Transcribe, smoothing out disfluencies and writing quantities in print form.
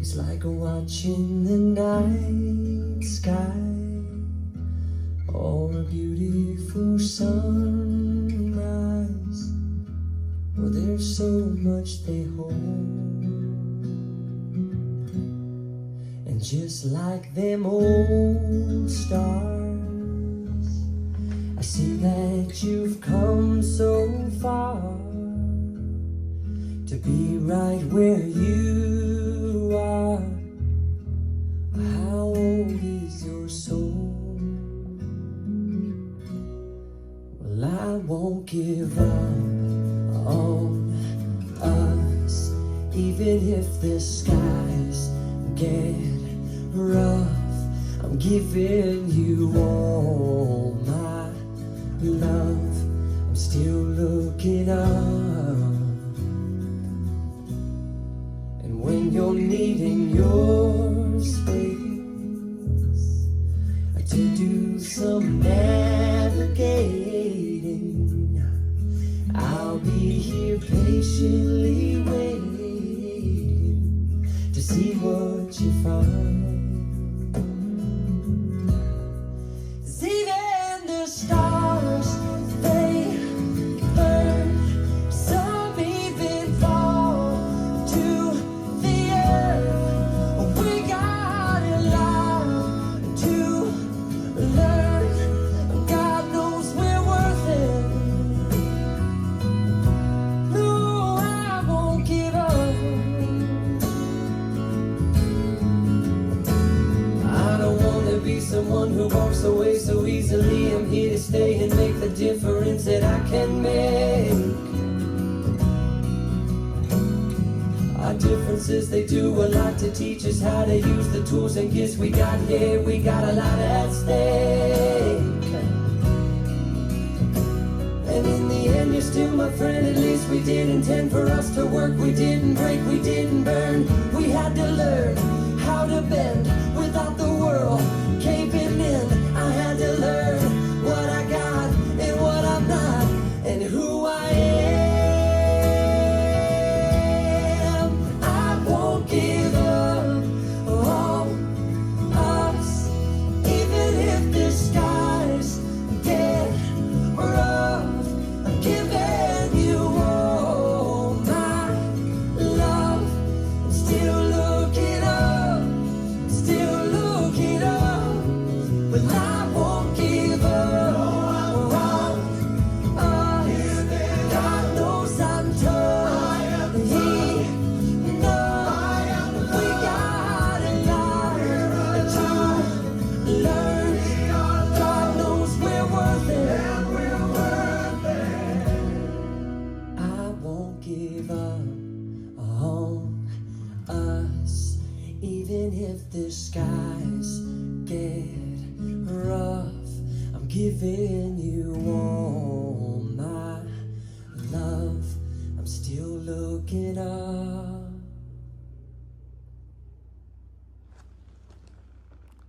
It's like watching the night sky or a beautiful sunrise. Well, there's so much they hold, and just like them old stars, I see that you've come so far to be right where you are. How old is your soul? Well, I won't give up on us, even if the skies get rough. I'm giving you all my love. I'm still looking up. And when you're needing your space to do some navigating, I'll be here patiently waiting to see what you find. 'Cause even the stars, they burn. Some even fall to the earth. We got a lot to learn. God knows we're worth it. No, I won't give up. I don't want to be someone who walks away so easily. I'm here to stay and make the difference that I can make. Our differences, they do a lot to teach us how to use the tools and gifts we got here. We got a lot at stake. And in the end, you're still my friend. At least we did intend for us to work. We didn't break, we didn't burn. We had to learn how to bend without the world caving in. I had to learn what I got and what I'm not, and who I am. I won't give up on us, even if the skies get rough. I'm giving you all my love. I'm still looking up, still looking up, but I won't give up on us. God knows I'm tough, and He knows we got a lot to learn. God knows we're worth it. I won't give up on us, even if the skies get rough. I'm giving you all my love. I'm still looking up.